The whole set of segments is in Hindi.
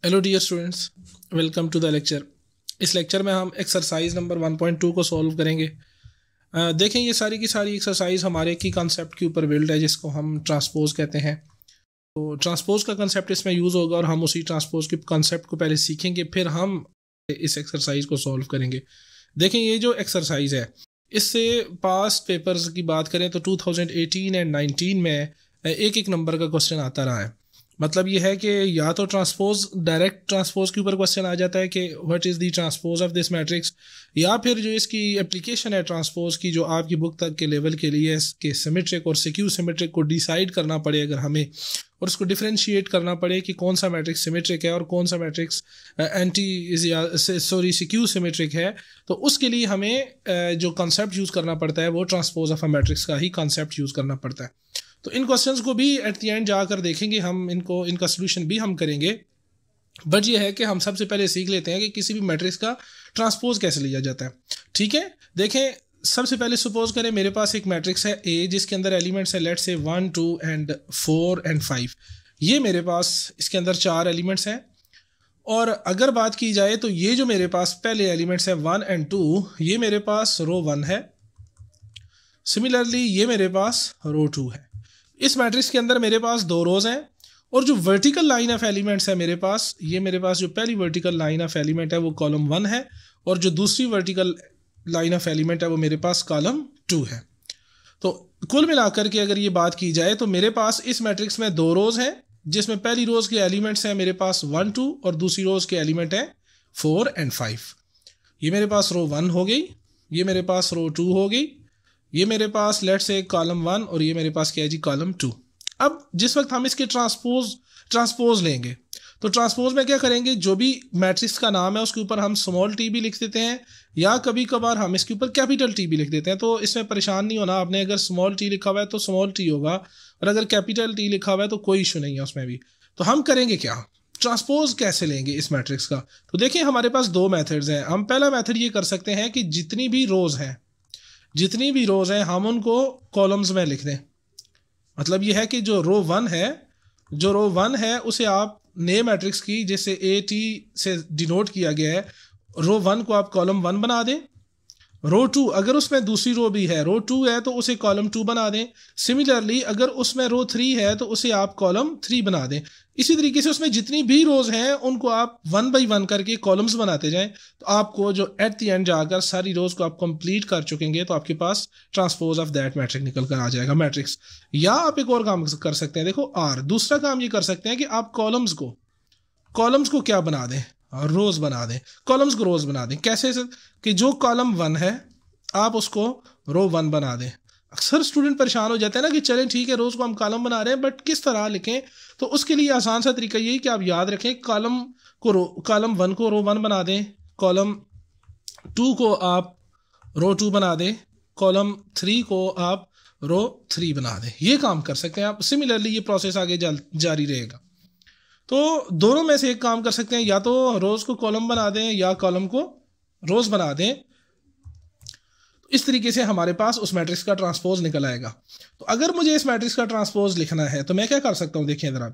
Hello dear students, welcome to the lecture. इस लेक्चर में हम एक्सरसाइज नंबर 1.2 को सॉल्व करेंगे। देखें, ये सारी की सारी एक्सरसाइज हमारे की कॉन्सेप्ट के ऊपर बिल्ड है, जिसको हम ट्रांसपोज कहते हैं। तो ट्रांसपोज का कॉन्सेप्ट इसमें यूज़ होगा और हम उसी ट्रांसपोज के कॉन्सेप्ट को पहले सीखेंगे, फिर हम इस एक्सरसाइज को सॉल्व करेंगे। देखें, ये जो एक्सरसाइज है, इससे पास्ट पेपर्स की बात करें तो 2018 एंड 19 में एक एक नंबर का क्वेश्चन आता रहा है। मतलब ये है कि या तो ट्रांसपोज, डायरेक्ट ट्रांसपोज के ऊपर क्वेश्चन आ जाता है कि what is the transpose of this matrix, या फिर जो इसकी एप्लीकेशन है ट्रांसपोज की, जो आपकी बुक तक के लेवल के लिए इसके सिमेट्रिक और सिक्यू सिमेट्रिक को डिसाइड करना पड़े अगर हमें, और उसको डिफरेंशिएट करना पड़े कि कौन सा मैट्रिक्स सिमेट्रिक है और कौन सा मैट्रिक्स सिक्यू सिमेट्रिक है। तो उसके लिए हमें जो कॉन्सेप्ट यूज़ करना पड़ता है वो ट्रांसपोज ऑफ अ मैट्रिक्स का ही कॉन्सेप्ट यूज़ करना पड़ता है। तो इन क्वेश्चंस को भी एट द एंड जाकर देखेंगे हम, इनका सोल्यूशन भी हम करेंगे। बट ये है कि हम सबसे पहले सीख लेते हैं कि किसी भी मैट्रिक्स का ट्रांसपोज कैसे लिया जाता है। ठीक है, देखें, सबसे पहले सपोज करें मेरे पास एक मैट्रिक्स है ए, जिसके अंदर एलिमेंट्स है लेट्स से 1, 2 एंड 4 एंड 5। ये मेरे पास इसके अंदर 4 एलिमेंट्स हैं। और अगर बात की जाए तो ये जो मेरे पास पहले एलिमेंट्स है 1 एंड 2, ये मेरे पास रो 1 है। सिमिलरली ये मेरे पास रो 2 है। इस मैट्रिक्स के अंदर मेरे पास 2 रोज हैं, और जो वर्टिकल लाइन ऑफ एलिमेंट्स है मेरे पास, ये मेरे पास जो पहली वर्टिकल लाइन ऑफ एलिमेंट है वो कॉलम 1 है, और जो दूसरी वर्टिकल लाइन ऑफ एलिमेंट है वो मेरे पास कॉलम 2 है। तो कुल मिलाकर के अगर ये बात की जाए तो मेरे पास इस मैट्रिक्स में 2 रोज हैं, जिसमें पहली रोज के एलिमेंट्स हैं मेरे पास 1, 2, और दूसरी रोज के एलिमेंट है 4 एंड 5। ये मेरे पास रो 1 हो गई, ये मेरे पास रो 2 हो गई, ये मेरे पास लेट्स से कॉलम 1, और ये मेरे पास क्या है जी, कॉलम 2। अब जिस वक्त हम इसके ट्रांसपोज लेंगे तो ट्रांसपोज में क्या करेंगे, जो भी मैट्रिक्स का नाम है उसके ऊपर हम स्मॉल टी भी लिख देते हैं, या कभी कभार हम इसके ऊपर कैपिटल टी भी लिख देते हैं। तो इसमें परेशान नहीं होना आपने, अगर स्मॉल टी लिखा हुआ है तो स्मॉल टी होगा, और अगर कैपिटल टी लिखा हुआ है तो कोई इशू नहीं है उसमें भी। तो हम करेंगे क्या, ट्रांसपोज कैसे लेंगे इस मैट्रिक्स का। तो देखिए, हमारे पास 2 मेथड्स हैं। हम पहला मेथड ये कर सकते हैं कि जितनी भी रोज हैं हम उनको कॉलम्स में लिख दें। मतलब ये है कि जो रो 1 है उसे आप नए मैट्रिक्स की, जैसे ए टी से डिनोट किया गया है, रो 1 को आप कॉलम 1 बना दें। रो 2, अगर उसमें दूसरी रो भी है, रो 2 है तो उसे कॉलम 2 बना दें। सिमिलरली अगर उसमें रो 3 है तो उसे आप कॉलम 3 बना दें। इसी तरीके से उसमें जितनी भी रोज हैं उनको आप 1 बाई 1 करके कॉलम्स बनाते जाएं, तो आपको जो एट द एंड जाकर सारी रोज को आप कंप्लीट कर चुकेंगे तो आपके पास ट्रांसपोज ऑफ दैट मैट्रिक्स निकल कर आ जाएगा मैट्रिक्स। या आप एक और काम कर सकते हैं, देखो आर, दूसरा काम ये कर सकते हैं कि आप कॉलम्स को क्या बना दें, रोज बना दें, कॉलम्स को रोज बना दें। कैसे कि जो कॉलम 1 है आप उसको रो 1 बना दें। अक्सर स्टूडेंट परेशान हो जाते हैं ना कि चलें ठीक है, रोज को हम कॉलम बना रहे हैं बट किस तरह लिखें। तो उसके लिए आसान सा तरीका यही कि आप याद रखें, कॉलम 1 को रो 1 बना दें, कॉलम 2 को आप रो 2 बना दें, कॉलम 3 को आप रो 3 बना दें। ये काम कर सकते हैं आप। सिमिलरली ये प्रोसेस आगे जारी रहेगा। तो दोनों में से एक काम कर सकते हैं, या तो रोज को कॉलम बना दें या कॉलम को रोज बना दें। इस तरीके से हमारे पास उस मैट्रिक्स का ट्रांसपोज निकल आएगा। तो अगर मुझे इस मैट्रिक्स का ट्रांसपोज लिखना है तो मैं क्या कर सकता हूँ, देखिए जरा,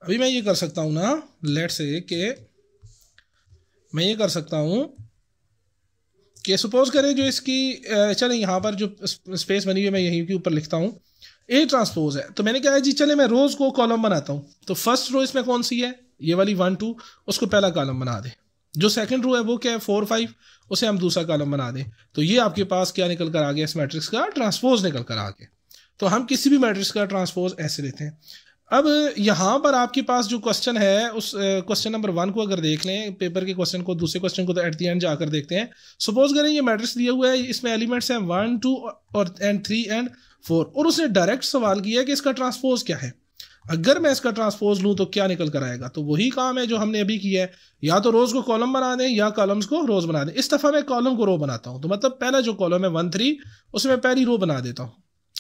अभी मैं ये कर सकता हूँ ना, लेट्स से कि मैं ये कर सकता हूँ कि सपोज करें जो इसकी चलें यहाँ पर जो स्पेस बनी हुई है मैं यहीं के ऊपर लिखता हूँ, ए ट्रांसपोज है। तो मैंने कहा है जी चले मैं रोज को कॉलम बनाता हूँ। तो फर्स्ट रो इसमें कौन सी है, ये वाली 1, 2, उसको पहला कॉलम बना दे। जो सेकंड रो है वो क्या है, 4, 5, उसे हम दूसरा कॉलम बना दें। तो ये आपके पास क्या निकल कर आ गया, इस मैट्रिक्स का ट्रांसपोज निकल कर आ गया। तो हम किसी भी मैट्रिक्स का ट्रांसपोज ऐसे लेते हैं। अब यहाँ पर आपके पास जो क्वेश्चन है, उस क्वेश्चन नंबर 1 को अगर देख लें, पेपर के क्वेश्चन को, दूसरे क्वेश्चन को तो एट द एंड जाकर देखते हैं। सपोज करें ये मैट्रिक्स दिया हुआ है, इसमें एलिमेंट्स हैं 1, 2 और 3 एंड 4, और उसने डायरेक्ट सवाल किया है कि इसका ट्रांसपोज क्या है। अगर मैं इसका ट्रांसपोज लूँ तो क्या निकल कर आएगा। तो वही काम है जो हमने अभी किया है, या तो रोज को कॉलम बना दें या कॉलम्स को रोज बना दें। इस दफा मैं कॉलम को रो बनाता हूँ। तो मतलब पहला जो कॉलम है 1, 3, उसे मैं पहली रो बना देता हूँ,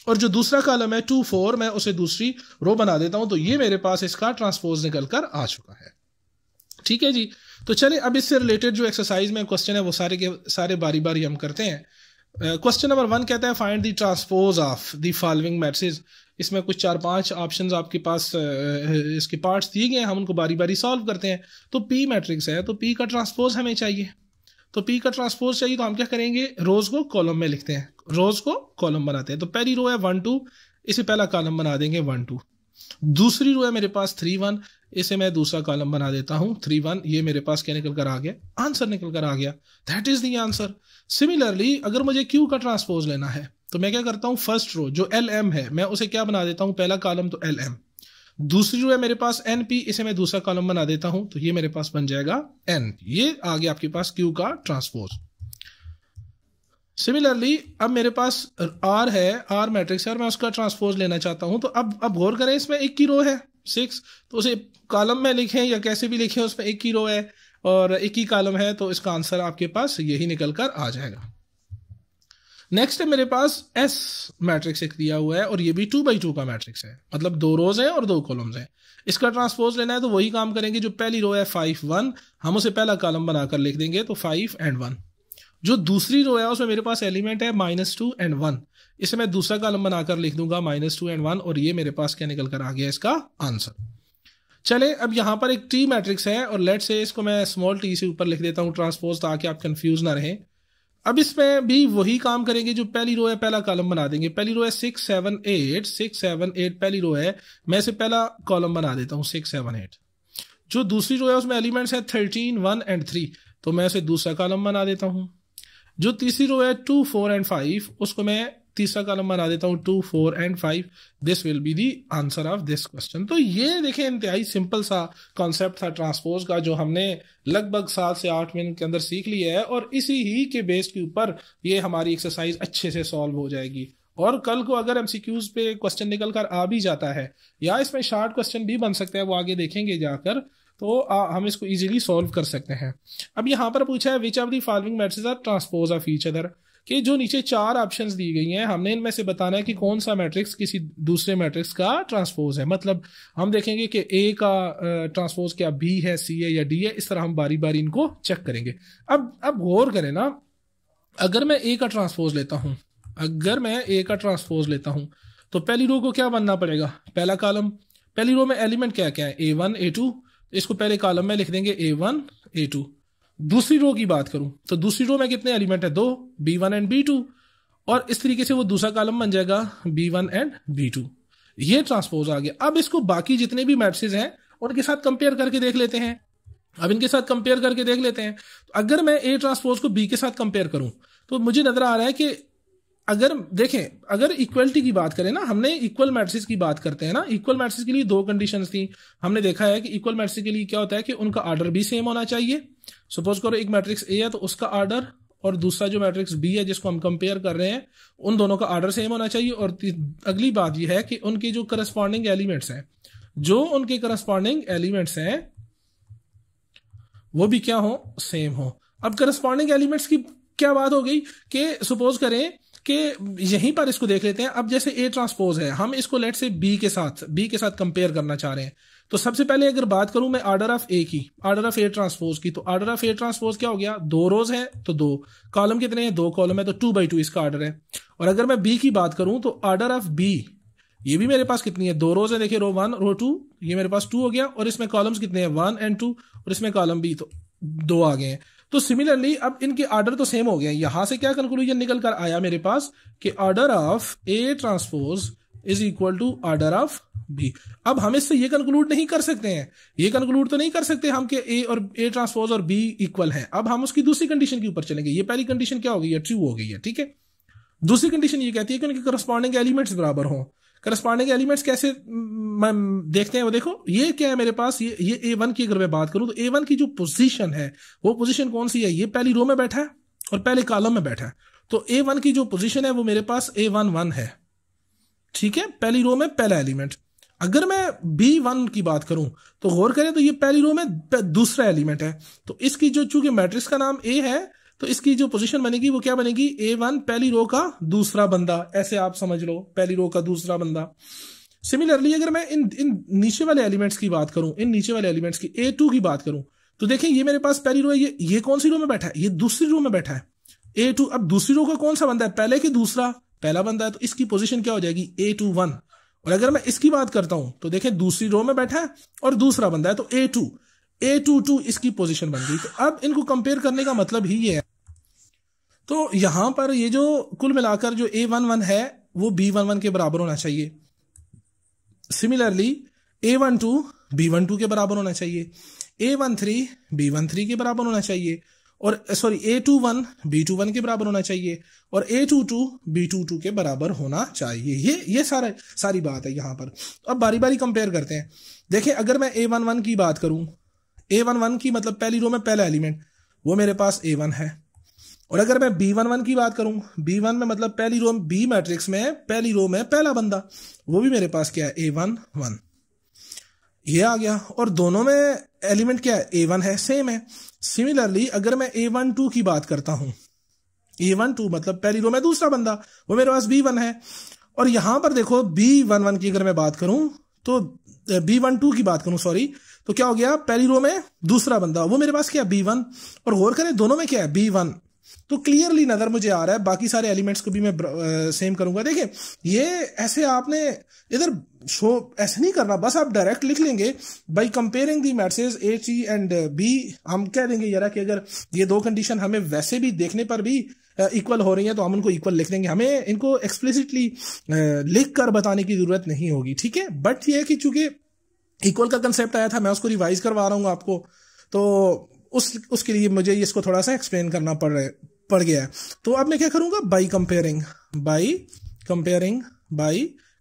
और जो दूसरा कॉलम है 2, 4, मैं उसे दूसरी रो बना देता हूँ। तो ये मेरे पास इसका ट्रांसपोज निकल कर आ चुका है। ठीक है जी। तो चलिए अब इससे रिलेटेड जो एक्सरसाइज में क्वेश्चन है वो सारे के सारे बारी बारी हम करते हैं। क्वेश्चन नंबर 1 कहता है find the transpose of the following matrix. इसमें कुछ 4-5 ऑप्शंस आपके पास इसके पार्ट्स दिए गए हैं, हम उनको बारी बारी सॉल्व करते हैं। तो पी मैट्रिक्स है, तो पी का ट्रांसपोज हमें चाहिए। तो पी का ट्रांसपोज चाहिए तो हम क्या करेंगे, रोज को कॉलम में लिखते हैं, रोज को कॉलम बनाते हैं। तो पहली रो है 1 2, इसे पहला कॉलम बना देंगे 1 2। दूसरी रो है मेरे पास 3 1, इसे मैं दूसरा कॉलम बना देता हूं 3 1। ये मेरे पास क्या निकल कर आ गया, आंसर निकल कर आ गया, that is the answer. Similarly अगर मुझे क्यू का ट्रांसपोज लेना है तो मैं क्या करता हूं, फर्स्ट रो जो एल एम है मैं उसे क्या बना देता हूं, पहला कॉलम तो एल एम। दूसरी रो है मेरे पास एन पी, इसे मैं दूसरा कॉलम बना देता हूं तो ये मेरे पास बन जाएगा एन। ये आ गया आपके पास क्यू का ट्रांसपोज। सिमिलरली अब मेरे पास आर है, आर मैट्रिक्स है और मैं उसका ट्रांसपोज लेना चाहता हूं। तो अब गौर करें, इसमें एक की रो है 6, तो उसे कॉलम में लिखें या कैसे भी लिखें, उसमें एक की रो है और एक ही कॉलम है, तो इसका आंसर आपके पास यही निकल कर आ जाएगा। नेक्स्ट है मेरे पास एस मैट्रिक्स एक दिया हुआ है और ये भी 2 by 2 का मैट्रिक्स है, मतलब 2 रोज हैं और 2 कॉलम्स हैं। इसका ट्रांसपोज लेना है तो वही काम करेंगे, जो पहली रो है 5 1, हम उसे पहला कॉलम बनाकर लिख देंगे तो 5 and 1। जो दूसरी रो है उसमें मेरे पास एलिमेंट है -2 and 1, इसे मैं दूसरा कॉलम बनाकर लिख दूंगा -2 and 1 और ये मेरे पास क्या निकल कर आ गया इसका आंसर। चले अब यहां पर एक टी मैट्रिक्स है और लेट से इसको मैं स्मॉल टी से ऊपर लिख देता हूं ट्रांसपोज, ताकि आप कंफ्यूज ना रहे। अब इसमें भी वही काम करेंगे, जो पहली रो है पहला कॉलम बना देंगे। पहली रो है 6 7 8, 6 7 8 पहली रो है, मैं इसे पहला कॉलम बना देता हूं 6 7 8। जो दूसरी रो है उसमें एलिमेंट्स है 13 1 and 3, तो मैं इसे दूसरा कॉलम बना देता हूं। जो तीसरी रो है 2 4 and 5, उसको मैं तीसरा कॉलम बना देता हूं 2 4 and 5। This will be the answer of this question. तो ये देखें इंतहाई सिंपल सा कॉन्सेप्ट था ट्रांसपोज का, जो हमने लगभग 7 से 8 मिनट के अंदर सीख लिया है और इसी ही के बेस के ऊपर ये हमारी एक्सरसाइज अच्छे से सॉल्व हो जाएगी। और कल को अगर एमसीक्यूज पे क्वेश्चन निकल कर आ भी जाता है या इसमें शॉर्ट क्वेश्चन भी बन सकते हैं, वो आगे देखेंगे जाकर, तो हम इसको इजीली सॉल्व कर सकते हैं। अब यहाँ पर पूछा है which of the following matrix are transpose of each other, कि जो नीचे 4 ऑप्शंस दी गई हैं, हमने इनमें से बताना है कि कौन सा मैट्रिक्स किसी दूसरे मैट्रिक्स का ट्रांसपोज है। मतलब हम देखेंगे कि ए का ट्रांसपोज क्या बी है, सी है या डी है, इस तरह हम बारी बारी इनको चेक करेंगे। अब गौर करें ना, अगर मैं ए का ट्रांसपोज लेता हूं, अगर मैं ए का ट्रांसपोज लेता हूं तो पहली रो को क्या बनना पड़ेगा, पहला कॉलम। पहली रो में एलिमेंट क्या क्या है, A1 A2, इसको पहले कॉलम में लिख देंगे A1 A2। दूसरी रो की बात करूं तो दूसरी रो में कितने एलिमेंट है, 2, B1 and B2, और इस तरीके से वो दूसरा कॉलम बन जाएगा B1 and B2। ये ट्रांसपोज आ गया। अब इसको बाकी जितने भी मैट्रिक्स हैं उनके साथ कंपेयर करके देख लेते हैं। अब इनके साथ कंपेयर करके देख लेते हैं। तो अगर मैं ए ट्रांसपोज को बी के साथ कंपेयर करूं तो मुझे नजर आ रहा है कि अगर देखें, अगर इक्वलिटी की बात करें ना, हमने इक्वल मैट्रिक्स की बात करते हैं ना, इक्वल मैट्रिक्स के लिए 2 कंडीशंस थी। हमने देखा है कि इक्वल मैट्रिक्स के लिए क्या होता है कि उनका ऑर्डर भी सेम होना चाहिए। सपोज करो एक मैट्रिक्स ए है तो उसका ऑर्डर और दूसरा जो मैट्रिक्स बी है जिसको हम कंपेयर कर रहे हैं, उन दोनों का ऑर्डर सेम होना चाहिए। और अगली बात यह है कि उनके जो करस्पॉन्डिंग एलिमेंट्स हैं, जो उनके करस्पॉन्डिंग एलिमेंट्स हैं वो भी क्या हो, सेम हो। अब करस्पॉन्डिंग एलिमेंट्स की क्या बात हो गई कि सपोज करें कि यहीं पर इसको देख लेते हैं। अब जैसे ए ट्रांसपोज है, हम इसको लेट से बी के साथ कंपेयर करना चाह रहे हैं। तो सबसे पहले अगर बात करूं मैं ऑर्डर ऑफ ए की, ऑर्डर ऑफ ए ट्रांसपोज की, तो ऑर्डर ऑफ ए ट्रांसपोज क्या हो गया, 2 रोज है तो 2 कॉलम, कितने हैं, 2 कॉलम है तो 2 by 2 इसका ऑर्डर है। और अगर मैं बी की बात करूं तो ऑर्डर ऑफ बी, ये भी मेरे पास कितनी है, 2 रोज है, देखिए रो 1 रो 2, ये मेरे पास 2 हो गया। और इसमें कॉलम्स कितने हैं, 1 and 2, और इसमें कॉलम भी तो 2 आ गए हैं। तो सिमिलरली अब इनके ऑर्डर तो सेम हो गए। यहां से क्या कंक्लूजन निकल कर आया मेरे पास कि order of A transpose is equal to order of B. अब हम इससे ये कंक्लूड नहीं कर सकते हैं, ये कंक्लूड तो नहीं कर सकते हम कि ए ट्रांसपोज और बी इक्वल है। अब हम उसकी दूसरी कंडीशन के ऊपर चलेंगे। ये पहली कंडीशन क्या हो गई है, ट्रू हो गई है, ठीक है। दूसरी कंडीशन ये कहती है कि उनके करस्पॉन्डिंग एलिमेंट्स बराबर हों। करस्पॉन्डिंग एलिमेंट्स कैसे देखते हैं, वो देखो ये क्या है मेरे पास, ये A1 की अगर मैं बात करूं तो A1 की जो पोजीशन है वो पोजीशन कौन सी है, ये पहली रो में बैठा है और पहले कॉलम में बैठा है। तो A1 की जो पोजीशन है वो मेरे पास A1 1 है, ठीक है, पहली रो में पहला एलिमेंट। अगर मैं B1 की बात करूं तो गौर करें तो ये पहली रो में दूसरा एलिमेंट है। तो इसकी जो चूंकि मैट्रिक्स का नाम A है तो इसकी जो पोजीशन बनेगी वो क्या बनेगी, A1 पहली रो का दूसरा बंदा, ऐसे आप समझ लो, पहली रो का दूसरा बंदा। सिमिलरली अगर मैं इन नीचे वाले एलिमेंट्स की बात करूं, इन नीचे वाले एलिमेंट्स की A2 की बात करूं तो देखें ये मेरे पास पहली रो है, ये कौन सी रो में बैठा है, ये दूसरी रो में बैठा है। A2, अब दूसरी रो का कौन सा बंदा है, पहले कि दूसरा, पहला बंदा है, तो इसकी पोजीशन क्या हो जाएगी A21। और अगर मैं इसकी बात करता हूं तो देखें दूसरी रो में बैठा है और दूसरा बंदा है, तो A22 इसकी पोजीशन बन गई। तो अब इनको कंपेयर करने का मतलब ही ये है। तो यहां पर ये जो कुल मिलाकर जो A11 है वो B11 के बराबर होना चाहिए। सिमिलरली A12 B12 के बराबर होना चाहिए, A13 B13 के बराबर होना चाहिए, और सॉरी A21 B21 के बराबर होना चाहिए, और A22 B22 के बराबर होना चाहिए। ये सारी बात है यहाँ पर। अब बारी बारी कंपेयर करते हैं। देखें अगर मैं A11 की बात करूं, A11 की मतलब पहली रो में पहला एलिमेंट वो मेरे पास A1 है, और अगर मैं B11 की बात करूं, B1 में मतलब पहली रो B मैट्रिक्स में पहली रो में पहला बंदा वो भी मेरे पास क्या है A11, ये आ गया। और दोनों में एलिमेंट क्या है A1 है, सेम है। सिमिलरली अगर मैं A12 की बात करता हूं, A12 मतलब पहली रो में दूसरा बंदा वो मेरे पास B1 है, और यहां पर देखो B11 की अगर मैं बात करूं तो B12 की बात करूं सॉरी, तो क्या हो गया पहली रो में दूसरा बंदा वो मेरे पास क्या B1, और गौर करें दोनों में क्या है B1। तो क्लियरली नजर मुझे आ रहा है, बाकी सारे एलिमेंट्स को भी मैं सेम करूंगा। देखिए ये ऐसे आपने इधर शो ऐसे नहीं करना, बस आप डायरेक्ट लिख लेंगे by comparing the matrices A C and B. हम कह देंगे यार कि अगर ये दो कंडीशन हमें वैसे भी देखने पर भी इक्वल हो रही है तो हम उनको इक्वल लिख देंगे, हमें इनको एक्सप्लिसिटली लिख कर बताने की जरूरत नहीं होगी, ठीक है। बट ये है कि चूंकि इक्वल का कंसेप्ट आया था, मैं उसको रिवाइज करवा रहा हूँ आपको, तो उसके लिए मुझे इसको थोड़ा सा एक्सप्लेन करना पड़ गया है। तो अब मैं क्या करूंगा, बाई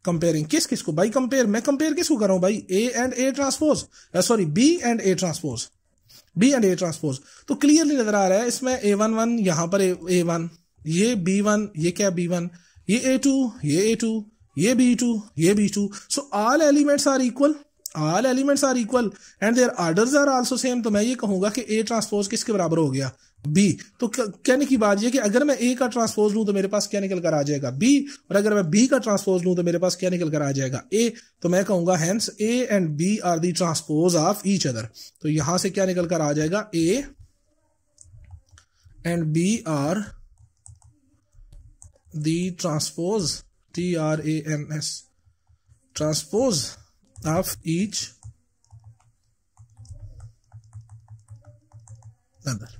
कंपेयरिंग किस को बाई कंपेयर, मैं कंपेयर किसको कर रहा हूं भाई, A and A transpose, sorry B and A transpose. तो क्लियरली नजर आ रहा है इसमें A11 यहां पर A1, ये B1, ये क्या B1, ये A2, ये A2, ये B2, ये B2। So all elements are equal and their orders are also same. तो मैं ये कहूंगा कि A ट्रांसपोज किसके बराबर हो गया, B। तो कहने की बात ये कि अगर मैं A का ट्रांसपोज लूं तो मेरे पास क्या निकल कर आ जाएगा B, और अगर मैं B का ट्रांसपोज लूं तो मेरे पास क्या निकल कर आ जाएगा A। तो मैं कहूंगा hence A and B are the transpose of each other. तो यहां से क्या निकल कर आ जाएगा, A and B are the transpose, TRANS, transpose of each other.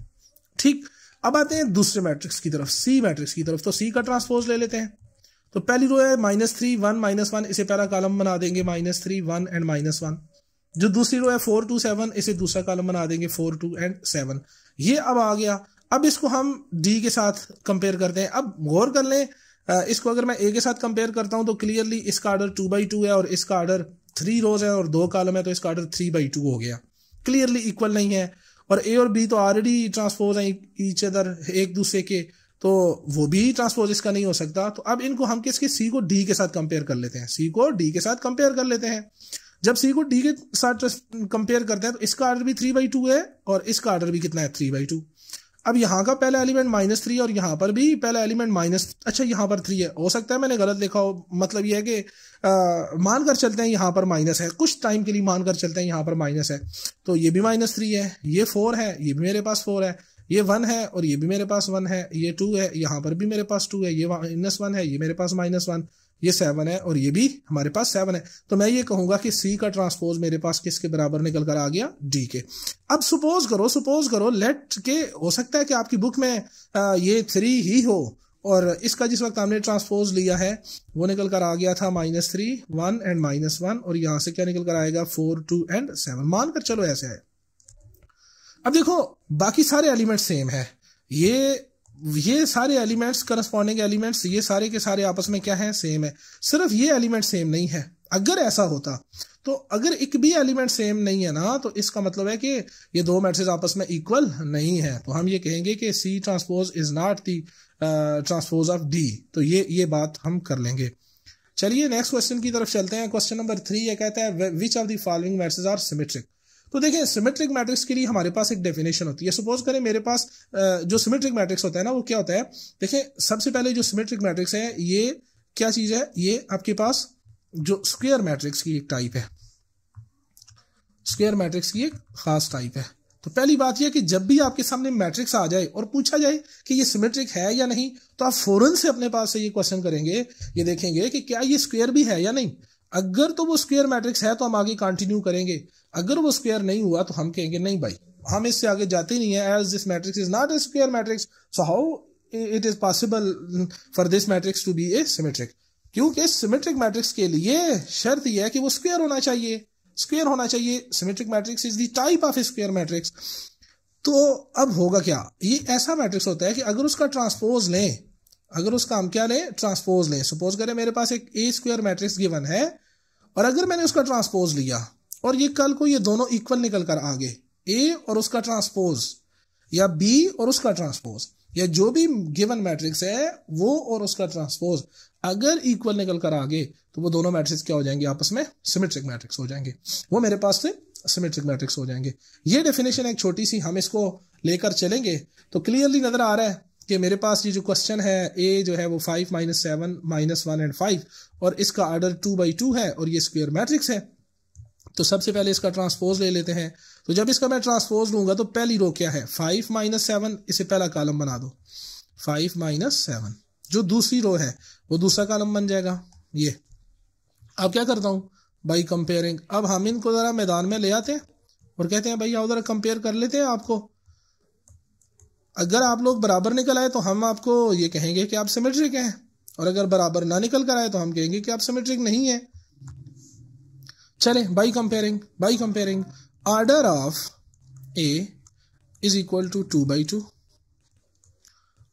ठीक, अब आते हैं दूसरे मैट्रिक्स की तरफ, सी मैट्रिक्स की तरफ। तो सी का ट्रांसपोज ले लेते हैं। तो पहली रो है -3 1 -1, इसे पहला कॉलम बना देंगे -3 1 एंड -1। जो दूसरी रो है 4 2 7, इसे दूसरा कॉलम बना देंगे 4 2 एंड 7। ये अब आ गया। अब इसको हम डी के साथ कंपेयर करते हैं। अब गौर कर लें, इसको अगर मैं ए के साथ कंपेयर करता हूं तो क्लियरली इसका ऑर्डर 2/2 है और इसका ऑर्डर 3 रोज है और 2 कॉलम है, तो इसका ऑर्डर 3/2 हो गया। क्लियरली इक्वल नहीं है, और ए और बी तो ऑलरेडी ट्रांसपोज है ईच अदर एक दूसरे के, तो वो भी ट्रांसपोज इसका नहीं हो सकता। तो अब इनको हम किसके, सी को डी के साथ कंपेयर कर लेते हैं। जब सी को डी के साथ कंपेयर करते हैं तो इसका ऑर्डर भी 3/2 है और इसका ऑर्डर भी कितना है 3/2। अब यहाँ का पहला एलिमेंट -3 और यहाँ पर भी पहला एलिमेंट अच्छा यहाँ पर 3 है, हो सकता है मैंने गलत लिखा हो। मतलब ये है कि मानकर चलते हैं यहाँ पर माइनस है, कुछ टाइम के लिए मानकर चलते हैं यहाँ पर माइनस है, तो ये भी -3 है, ये 4 है, ये भी मेरे पास 4 है, ये 1 है और ये भी मेरे पास 1 है, ये 2 है, यहाँ पर भी मेरे पास 2 है, ये -1 है, ये मेरे पास -1, ये 7 है और ये भी हमारे पास 7 है। तो मैं ये कहूंगा कि सी का ट्रांसपोज मेरे पास किसके बराबर निकल कर आ गया, डी के। अब सपोज करो लेट के, हो सकता है कि आपकी बुक में ये 3 ही हो और इसका जिस वक्त हमने ट्रांसपोज लिया है वो निकल कर आ गया था -3 1 एंड -1, और यहां से क्या निकल कर आएगा 4 2 एंड 7। मानकर चलो ऐसे है। अब देखो बाकी सारे एलिमेंट सेम है, ये सारे एलिमेंट्स करस्पॉन्डिंग एलिमेंट्स ये सारे के सारे आपस में क्या है, सेम है। सिर्फ ये एलिमेंट सेम नहीं है। अगर ऐसा होता तो अगर एक भी एलिमेंट सेम नहीं है ना, तो इसका मतलब है कि ये दो मैट्रिक्स आपस में इक्वल नहीं है। तो हम ये कहेंगे कि C transpose is not the transpose of D. तो ये बात हम कर लेंगे। चलिए नेक्स्ट क्वेश्चन की तरफ चलते हैं। क्वेश्चन नंबर 3 ये कहता है which of the following matrix are symmetric. तो देखिए सिमेट्रिक मैट्रिक्स के लिए हमारे पास एक डेफिनेशन होती है। सपोज करें मेरे पास जो सिमेट्रिक मैट्रिक्स होता है ना, वो क्या होता है, देखिए सबसे पहले जो सिमेट्रिक मैट्रिक्स है ये क्या चीज है, ये आपके पास जो स्क्वायर मैट्रिक्स की एक टाइप है, स्क्वायर मैट्रिक्स की एक खास टाइप है। तो तो पहली बात यह कि जब भी आपके सामने मैट्रिक्स आ जाए और पूछा जाए कि ये सिमेट्रिक है या नहीं, तो आप फौरन से अपने पास से ये क्वेश्चन करेंगे, ये देखेंगे कि क्या ये स्क्वायर भी है या नहीं। अगर तो वो स्क्वायर मैट्रिक्स है तो हम आगे कंटिन्यू करेंगे, अगर वो स्क्वायर नहीं हुआ तो हम कहेंगे नहीं भाई, हम इससे आगे जाते ही नहीं है, as this matrix is not a square matrix, so how it is possible for this matrix to be a symmetric. क्योंकि सिमेट्रिक मैट्रिक्स के लिए शर्त यह है कि वो स्क्वायर होना चाहिए, स्क्वायर होना चाहिए। Symmetric matrix is the type of A square matrix. तो अब होगा क्या, ये ऐसा मैट्रिक्स होता है कि अगर उसका ट्रांसपोज लें, अगर उसका हम क्या लें, ट्रांसपोज लें। सपोज करें मेरे पास एक ए स्क्वायर मैट्रिक्स गिवन है और अगर मैंने उसका ट्रांसपोज लिया और ये कल को ये दोनों इक्वल निकल कर आ गए, ए और उसका ट्रांसपोज या बी और उसका ट्रांसपोज, या जो भी गिवन मैट्रिक्स है वो और उसका ट्रांसपोज अगर इक्वल निकल कर आ गए, तो वो दोनों मैट्रिक्स क्या हो जाएंगे, आपस में सिमेट्रिक मैट्रिक्स हो जाएंगे, वो मेरे पास से सिमेट्रिक मैट्रिक्स हो जाएंगे। ये डेफिनेशन एक छोटी सी, हम इसको लेकर चलेंगे तो क्लियरली नजर आ रहा है कि मेरे पास ये जो क्वेश्चन है, ए जो है वो 5 - 7 - 1 एंड 5 और इसका ऑर्डर 2/2 है और ये स्क्वायर मैट्रिक्स है। तो सबसे पहले इसका ट्रांसपोज ले लेते हैं। तो जब इसका मैं ट्रांसपोज लूंगा तो पहली रो क्या है, 5 - 7, इसे पहला कॉलम बना दो, 5 - 7। जो दूसरी रो है वो दूसरा कॉलम बन जाएगा। ये अब क्या करता हूं, बाई कंपेयरिंग, अब हम इनको जरा मैदान में ले आते हैं और कहते हैं भाई आओ जरा कंपेयर कर लेते हैं आपको। अगर आप लोग बराबर निकल आए तो हम आपको ये कहेंगे कि आप सिमेट्रिक हैं, और अगर बराबर ना निकल कर आए तो हम कहेंगे कि आप सिमेट्रिक नहीं है। चले by comparing order of A is equal to 2/2,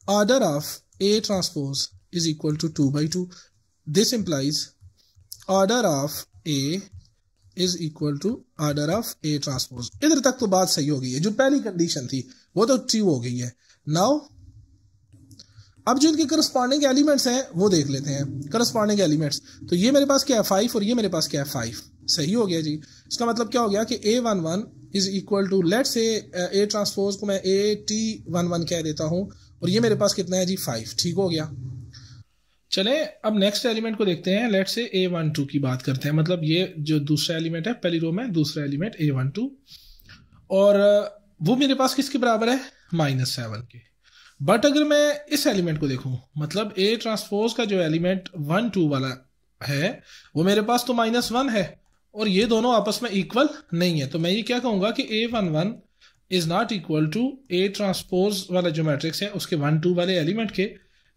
order of A transpose is equal to 2/2। This implies order of A is equal to order of A transpose. इधर तक तो बात सही हो गई है, जो पहली कंडीशन थी वो तो ट्रू हो गई है। नाउ अब जो इनके करस्पॉन्डिंग एलिमेंट्स हैं वो देख लेते हैं। करस्पॉन्डिंग एलिमेंट्स, तो ये मेरे पास क्या है 5 और ये मेरे पास क्या है 5, सही हो गया जी। इसका मतलब क्या हो गया कि A11 is equal to, let's say A transpose को मैं AT11 कह देता हूं और ये मेरे पास कितना है जी 5, ठीक हो गया। चले अब नेक्स्ट एलिमेंट को देखते हैं, लेट्स से A12 की बात करते हैं, मतलब ये जो दूसरा एलिमेंट है पहली रो में, दूसरा एलिमेंट A12, और वो मेरे पास किसके बराबर है -7 के। बट अगर मैं इस एलिमेंट को देखूं, मतलब A ट्रांसपोज का जो एलिमेंट 1 2 वाला है वो मेरे पास तो -1 है और ये दोनों आपस में इक्वल नहीं है, तो मैं ये क्या कहूंगा कि A11 is not equal to A transpose वाला जो मैट्रिक्स है उसके 1 2 वाले एलिमेंट के।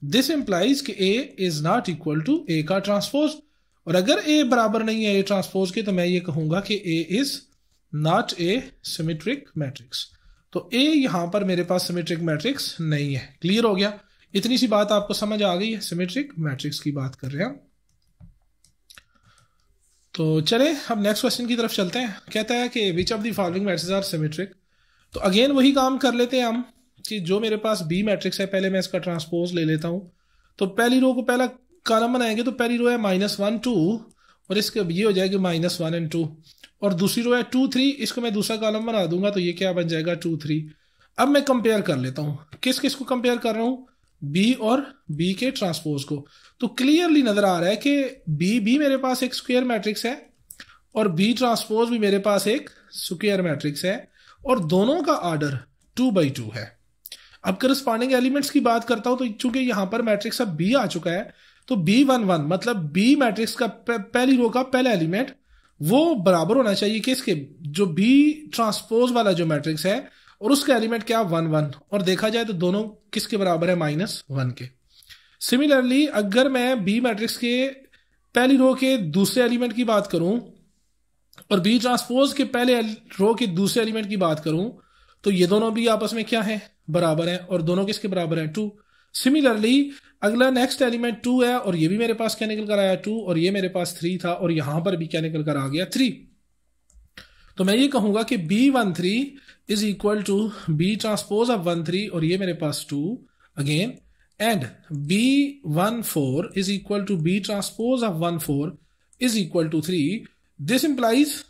दिस इंप्लाइज कि A is not equal to A का ट्रांसपोज, और अगर A बराबर नहीं है A ट्रांसपोज के तो मैं ये कहूंगा कि A is not a symmetric matrix. तो A यहां पर मेरे पास सिमेट्रिक मैट्रिक्स नहीं है। क्लियर हो गया, इतनी सी बात आपको समझ आ गई है, सिमेट्रिक मैट्रिक्स की बात कर रहे हैं। तो चले अब नेक्स्ट क्वेश्चन की तरफ चलते हैं। कहता है कि which of the following matrix are symmetric. तो अगेन वही काम कर लेते हैं हम कि जो मेरे पास बी मैट्रिक्स है पहले मैं इसका ट्रांसपोज ले लेता हूं। तो पहली रो को पहला कॉलम बनाएंगे तो पहली रो है -1 2 और इसके ये हो जाएगी -1 and 2, और दूसरी रो है 2 3, इसको मैं दूसरा कॉलम बना दूंगा तो ये क्या बन जाएगा 2 3। अब मैं कंपेयर कर लेता हूं, किस किस को कंपेयर कर रहा हूं, बी और बी के ट्रांसपोज को। तो क्लियरली नजर आ रहा है कि बी मेरे पास एक स्क्वायर मैट्रिक्स है और बी ट्रांसपोज भी मेरे पास एक स्क्वायर मैट्रिक्स है और दोनों का ऑर्डर 2/2 है। अब करस्पॉन्डिंग एलिमेंट्स की बात करता हूं तो चूंकि यहां पर मैट्रिक्स अब बी आ चुका है तो B11 मतलब बी मैट्रिक्स का पहली रो का पहला एलिमेंट वो बराबर होना चाहिए किसके, जो बी ट्रांसपोज वाला जो मैट्रिक्स है और उसका एलिमेंट क्या 1 1, और देखा जाए तो दोनों किसके बराबर है -1 के। सिमिलरली अगर मैं बी मैट्रिक्स के पहली रो के दूसरे एलिमेंट की बात करूं और बी ट्रांसपोज के पहले रो के दूसरे एलिमेंट की बात करूं तो ये दोनों भी आपस में क्या है, बराबर है, और दोनों किसके बराबर है 2। सिमिलरली अगला नेक्स्ट एलिमेंट 2 है और ये भी मेरे पास क्या निकल कर आया 2, और ये मेरे पास 3 था और यहां पर भी क्या निकल कर आ गया 3। तो मैं ये कहूंगा कि B13 is equal to B transpose of 1 3 और ये मेरे पास 2 again, and B14 is equal to B transpose of 1 4 is equal to 3। This implies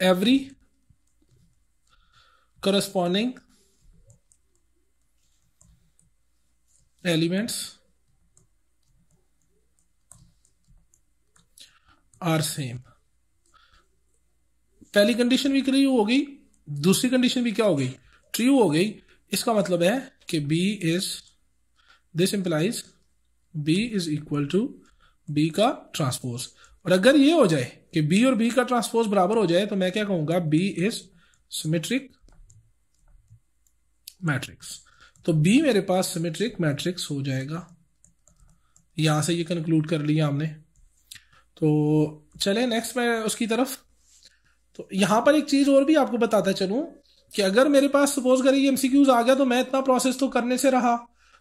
every corresponding elements are same। पहली कंडीशन भी क्लियर हो गई, दूसरी कंडीशन भी क्या हो गई, ट्रू हो गई। इसका मतलब है कि this implies B is equal to B का ट्रांसपोज। और अगर ये हो जाए कि बी और बी का ट्रांसपोज बराबर हो जाए तो मैं क्या कहूंगा, बी इज सिमेट्रिक मैट्रिक्स। तो बी मेरे पास सिमेट्रिक मैट्रिक्स हो जाएगा। यहां से ये कंक्लूड कर लिया हमने। तो चले नेक्स्ट मैं उसकी तरफ। तो यहां पर एक चीज और भी आपको बताता चलूं कि अगर मेरे पास सपोज करें ये एमसीक्यूज आ गया तो मैं इतना प्रोसेस तो करने से रहा,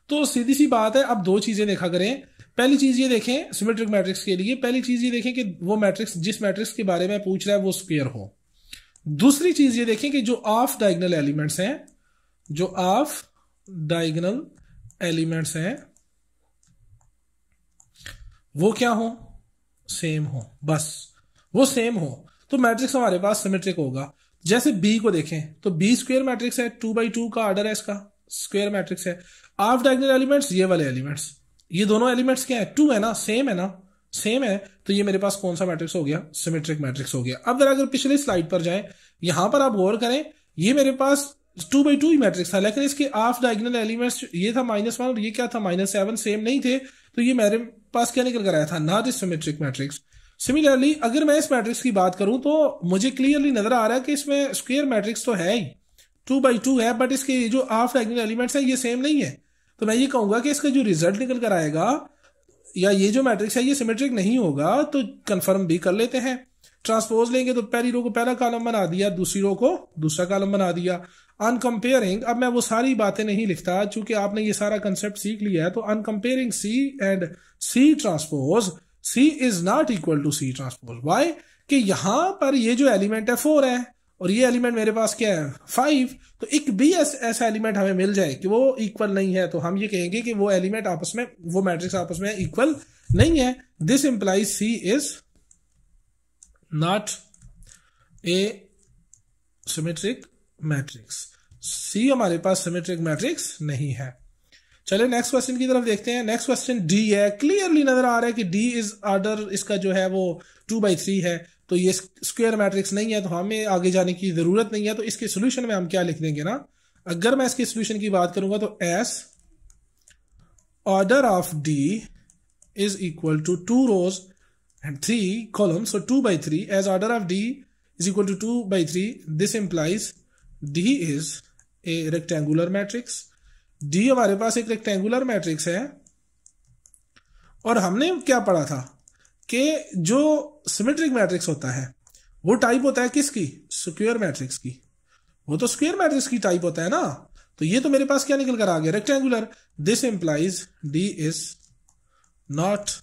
तो सीधी सी बात है अब दो चीजें देखा करें। पहली चीज ये देखें सिमेट्रिक मैट्रिक्स के लिए, पहली चीज ये देखें कि वो मैट्रिक्स जिस मैट्रिक्स के बारे में पूछ रहा है वो स्क्वायर हो। दूसरी चीज ये देखें कि जो ऑफ डायगोनल एलिमेंट्स हैं, जो ऑफ डायगोनल एलिमेंट्स हैं वो क्या हो, सेम हो, बस वो सेम हो तो मैट्रिक्स हमारे पास सिमेट्रिक होगा। जैसे बी को देखें तो बी स्क्वायर मैट्रिक्स है, 2x2 का ऑर्डर है, इसका स्क्वायर मैट्रिक्स है। ऑफ डायगोनल एलिमेंट्स ये वाले एलिमेंट्स, ये दोनों एलिमेंट्स क्या है, 2 है ना, सेम है ना, सेम है। तो ये मेरे पास कौन सा मैट्रिक्स हो गया, सिमेट्रिक मैट्रिक्स हो गया। अब अगर पिछली स्लाइड पर जाएं, यहां पर आप गौर करें, ये मेरे पास 2x2 ही मैट्रिक्स था, लेकिन इसके ऑफ डायगोनल एलिमेंट्स ये था -1 और ये क्या था -7, सेम नहीं थे। तो ये मेरे पास क्या निकल कर आया था, not a symmetric matrix. Similarly अगर मैं इस मैट्रिक्स की बात करूं तो मुझे क्लियरली नजर आ रहा है कि इसमें स्क्वायर मैट्रिक्स तो है ही, 2x2 है, बट इसके जो ऑफ डायगोनल एलिमेंट्स है ये सेम नहीं है। तो मैं ये कहूंगा कि इसका जो रिजल्ट निकल कर आएगा या ये जो मैट्रिक्स है ये सिमेट्रिक नहीं होगा। तो कंफर्म भी कर लेते हैं। ट्रांसपोज लेंगे तो पहली रो को पहला कॉलम बना दिया, दूसरी रो को दूसरा कॉलम बना दिया। अनकंपेयरिंग, अब मैं वो सारी बातें नहीं लिखता चूंकि आपने ये सारा कंसेप्ट सीख लिया है। तो on comparing C and C transpose, C is not equal to C transpose. Why, कि यहां पर ये जो एलिमेंट है 4 है और ये एलिमेंट मेरे पास क्या है 5। तो एक भी ऐसा एलिमेंट हमें मिल जाए कि वो इक्वल नहीं है तो हम ये कहेंगे कि वो एलिमेंट आपस में, वो मैट्रिक्स आपस में इक्वल नहीं है। This implies C is not a symmetric matrix. C हमारे पास सिमेट्रिक मैट्रिक्स नहीं है। चले नेक्स्ट क्वेश्चन की तरफ देखते हैं। नेक्स्ट क्वेश्चन डी है, क्लियरली नजर आ रहा है कि डी इज ऑर्डर इसका जो है वो 2x3 है, तो ये स्क्वायर मैट्रिक्स नहीं है, तो हमें आगे जाने की जरूरत नहीं है। तो इसके सोल्यूशन में हम क्या लिख देंगे ना, अगर मैं इसके सोल्यूशन की बात करूंगा तो as order of D is equal to 2 rows and 3 columns, so 2x3 as order of D is equal to 2x3. This implies D is a rectangular matrix. D हमारे पास एक रेक्टेंगुलर मैट्रिक्स है। और हमने क्या पढ़ा था कि जो सिमेट्रिक मैट्रिक्स होता है वो टाइप होता है किसकी, स्क्वायर मैट्रिक्स की। वो तो स्क्वायर मैट्रिक्स की टाइप होता है ना। तो ये तो मेरे पास क्या निकल कर आ गया, rectangular. This implies D is not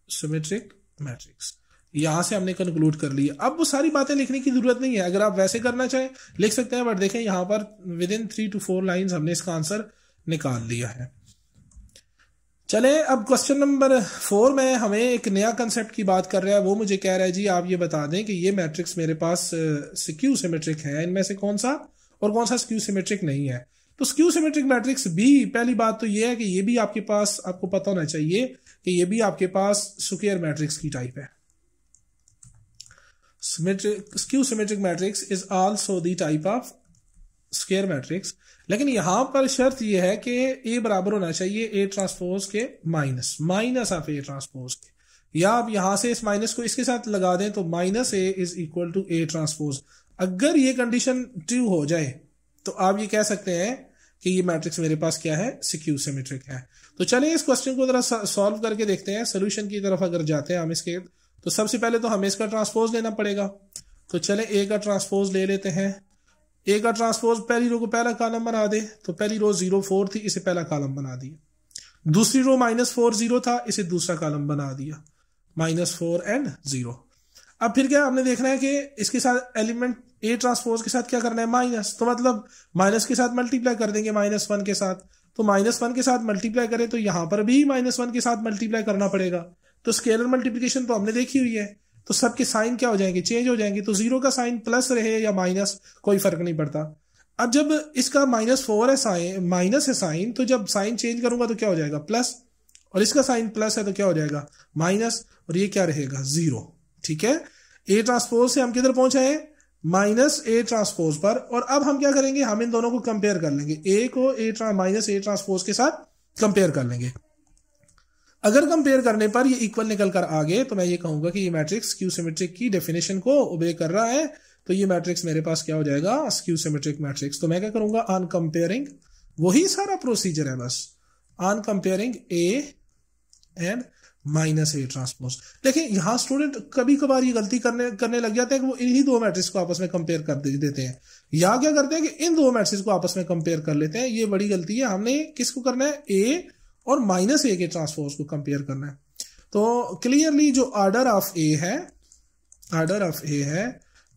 symmetric matrix. यहां से हमने कंक्लूड कर लिया। अब वो सारी बातें लिखने की जरूरत नहीं है, अगर आप वैसे करना चाहें लिख सकते हैं, बट देखें यहां पर विद इन 3 to 4 लाइंस हमने इसका आंसर निकाल लिया है। चले अब क्वेश्चन नंबर 4 में हमें एक नया कंसेप्ट की बात कर रहा है। वो मुझे कह रहा है जी आप ये बता दें कि ये मैट्रिक्स मेरे पास स्क्यू सिमेट्रिक है, इनमें से कौन सा और कौन सा स्क्यू सिमेट्रिक नहीं है। तो स्क्यू सिमेट्रिक मैट्रिक्स भी, पहली बात तो ये है कि ये भी आपके पास, आपको पता होना चाहिए कि ये भी आपके पास स्क्वायर मैट्रिक्स की टाइप है। Skew symmetric matrix is also the type of square matrix. लेकिन यहां पर शर्त यह है कि ए बराबर होना चाहिए ए ट्रांसपोज के माइनस ऑफ ए ट्रांसपोज के, या आप यहां से इस माइनस को इसके साथ लगा दें तो -a is equal to A transpose. अगर ये कंडीशन ट्रू हो जाए तो आप ये कह सकते हैं कि ये मैट्रिक्स मेरे पास क्या है, स्क्यू सिमेट्रिक है। तो चलिए इस क्वेश्चन को जरा सॉल्व करके देखते हैं। सोल्यूशन की तरफ अगर जाते हैं हम इसके, तो सबसे पहले तो हमें इसका ट्रांसपोज लेना पड़ेगा। तो चले ए का ट्रांसपोज ले लेते हैं। ए का ट्रांसपोज पहली रो को पहला कॉलम बना दे, तो पहली रो 0 4 थी, इसे पहला कॉलम बना दिया। दूसरी रो -4 0 था, इसे दूसरा कॉलम बना दिया, -4 and 0। अब फिर क्या हमने देखना है कि इसके साथ एलिमेंट ए ट्रांसपोज के साथ क्या करना है, माइनस। तो मतलब माइनस के साथ मल्टीप्लाई कर देंगे -1 के साथ। तो -1 के साथ मल्टीप्लाई करें तो यहां पर भी -1 के साथ मल्टीप्लाई करना पड़ेगा। तो स्केलर मल्टीप्लिकेशन तो हमने देखी हुई है, तो सबके साइन क्या हो जाएंगे, चेंज हो जाएंगे। तो 0 का साइन प्लस रहे या माइनस कोई फर्क नहीं पड़ता। अब जब इसका -4 है साइन, माइनस है साइन, तो जब साइन चेंज करूंगा तो क्या हो जाएगा, प्लस। और इसका साइन प्लस है तो क्या हो जाएगा, माइनस। और ये क्या रहेगा, 0। ठीक है, ए ट्रांसपोज से हम किधर पहुंचे हैं, माइनस ए ट्रांसपोज पर, और अब हम क्या करेंगे, हम इन दोनों को कंपेयर कर लेंगे, ए को माइनस ए ट्रांसपोज के साथ कंपेयर कर लेंगे। अगर कंपेयर करने पर ये इक्वल निकल कर आ गए तो मैं ये कहूंगा कि ये मैट्रिक्स स्क्यू सिमेट्रिक की डेफिनेशन को ओबे कर रहा है, तो ये मैट्रिक्स मेरे पास क्या हो जाएगा, स्क्यू सिमेट्रिक मैट्रिक्स। तो मैं क्या करूंगा, ऑन कंपेयरिंग, वही सारा प्रोसीजर है बस, on comparing A and minus A transpose. देखिए यहां स्टूडेंट कभी कभार ये गलती करने लग जाते हैं कि वो इन्हीं दो मैट्रिक्स को आपस में कंपेयर कर देते हैं, या क्या करते हैं कि इन दो मैट्रिक्स को आपस में कंपेयर कर लेते हैं। ये बड़ी गलती है। हमने किसको करना है, ए और माइनस ए के ट्रांसपोज को कंपेयर करना है। तो क्लियरली जो ऑर्डर ऑफ ए है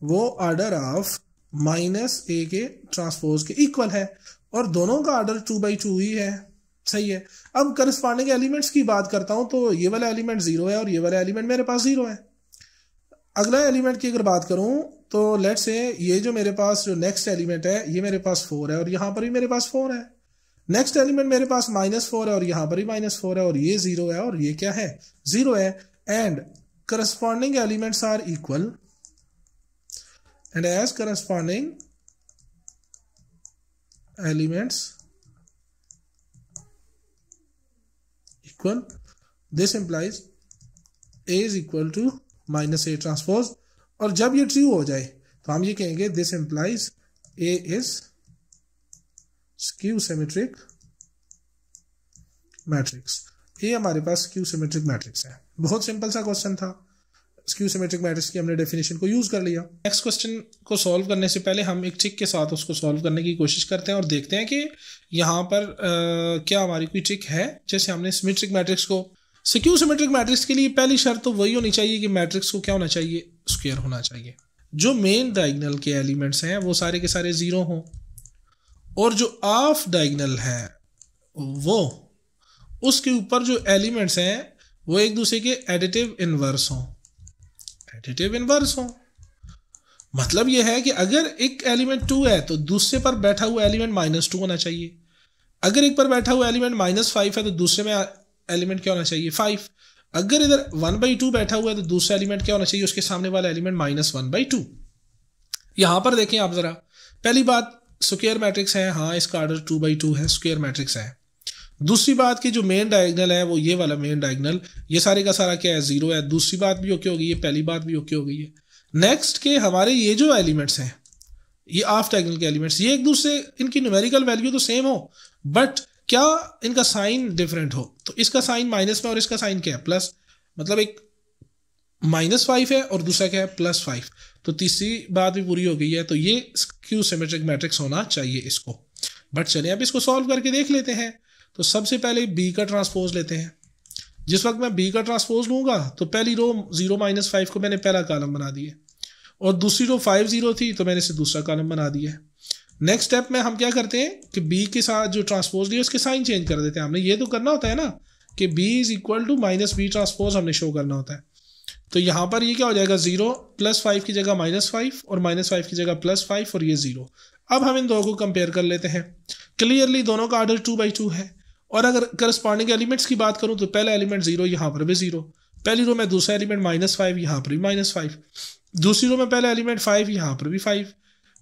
वो ऑर्डर ऑफ माइनस ए के ट्रांसपोज के इक्वल है, और दोनों का ऑर्डर 2/2 ही है। सही है। अब करस्पॉन्डिंग एलिमेंट्स की बात करता हूं, तो ये वाला एलिमेंट 0 है और ये वाला एलिमेंट मेरे पास 0 है। अगला एलिमेंट की अगर बात करूं तो लेट्स से ये जो मेरे पास जो नेक्स्ट एलिमेंट है ये मेरे पास 4 है और यहां पर भी मेरे पास 4 है। नेक्स्ट एलिमेंट मेरे पास -4 है और यहां पर भी -4 है, और ये 0 है और ये क्या है, 0 है। And corresponding elements are equal, and as corresponding elements equal, this implies A is equal to minus A transpose, और जब ये ट्रू हो जाए तो हम ये कहेंगे this implies A is skew symmetric matrix। ये हमारे पास स्क्यू सिमेट्रिक मैट्रिक्स है। बहुत सिंपल सा क्वेश्चन था, स्क्यू सिमेट्रिक मैट्रिक्स की हमने डेफिनेशन को यूज कर लिया। नेक्स्ट क्वेश्चन को सॉल्व करने से पहले हम एक ट्रिक के साथ उसको सॉल्व करने की कोशिश करते हैं और देखते हैं कि यहाँ पर क्या हमारी कोई ट्रिक है। जैसे हमने सिमेट्रिक मैट्रिक्स को, स्क्यू सिमेट्रिक मैट्रिक्स के लिए पहली शर्त तो वही होनी चाहिए कि मैट्रिक्स को क्या होना चाहिए, स्क्वायर होना चाहिए। जो मेन डायगोनल के एलिमेंट्स हैं वो सारे के सारे 0 हों, और जो ऑफ डायगोनल है वो उसके ऊपर जो एलिमेंट्स हैं वो एक दूसरे के एडिटिव इनवर्स हों। एडिटिव इनवर्स हो मतलब यह है कि अगर एक एलिमेंट 2 है तो दूसरे पर बैठा हुआ एलिमेंट -2 होना चाहिए। अगर एक पर बैठा हुआ एलिमेंट -5 है तो दूसरे में एलिमेंट क्या होना चाहिए, 5। अगर इधर 1/2 बैठा हुआ है तो दूसरा एलिमेंट क्या होना चाहिए, उसके सामने वाला एलिमेंट -1/2। यहां पर देखें आप जरा, पहली बात स्क्वायर मैट्रिक्स है, हाँ इसका ऑर्डर 2/2 है, स्क्वायर मैट्रिक्स है। दूसरी बात की जो मेन डायगोनल है वो ये वाला मेन डायगोनल, ये सारे का सारा क्या है, 0 है। दूसरी बात भी ओके हो गई है, पहली बात भी ओके हो गई है। नेक्स्ट के हमारे ये जो एलिमेंट्स हैं ये ऑफ डायगोनल के एलिमेंट्स, ये एक दूसरे, इनकी न्यूमेरिकल वैल्यू तो सेम हो बट क्या इनका साइन डिफरेंट हो। तो इसका साइन माइनस में और इसका साइन क्या है, प्लस, मतलब एक -5 है और दूसरा क्या है, +5। तो तीसरी बात भी पूरी हो गई है। तो ये स्क्यू सिमेट्रिक मैट्रिक्स होना चाहिए इसको। बट चलिए अब इसको सॉल्व करके देख लेते हैं। तो सबसे पहले बी का ट्रांसपोज लेते हैं। जिस वक्त मैं बी का ट्रांसपोज लूंगा तो पहली रो 0 - 5 को मैंने पहला कॉलम बना दिया, और दूसरी रो 5 0 थी तो मैंने इसे दूसरा कॉलम बना दिया। नेक्स्ट स्टेप में हम क्या करते हैं कि बी के साथ जो ट्रांसपोज लिया उसके साइन चेंज कर देते हैं। हमने ये तो करना होता है ना कि b is equal to -b transpose हमने शो करना होता है। तो यहाँ पर ये क्या हो जाएगा, 0 +5 की जगह -5 और -5 की जगह +5 और ये 0। अब हम इन दो को कंपेयर कर लेते हैं। क्लियरली दोनों का ऑर्डर 2/2 है। और अगर करस्पॉन्डिंग एलिमेंट्स की बात करूं तो पहला एलिमेंट 0, यहाँ पर भी 0। पहली रो में दूसरा एलिमेंट -5, यहाँ पर भी -5। दूसरी रो में पहला एलिमेंट 5, यहाँ पर भी 5।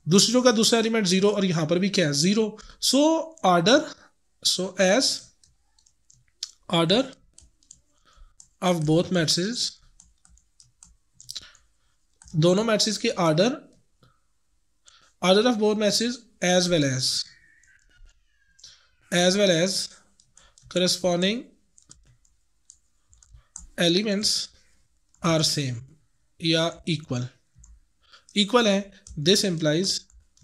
दूसरी रो का दूसरा एलिमेंट 0 और यहाँ पर भी क्या है, 0। So as order of both matrices, दोनों मैट्रिसेस के order of both matrices as well as corresponding elements are same या equal है। this implies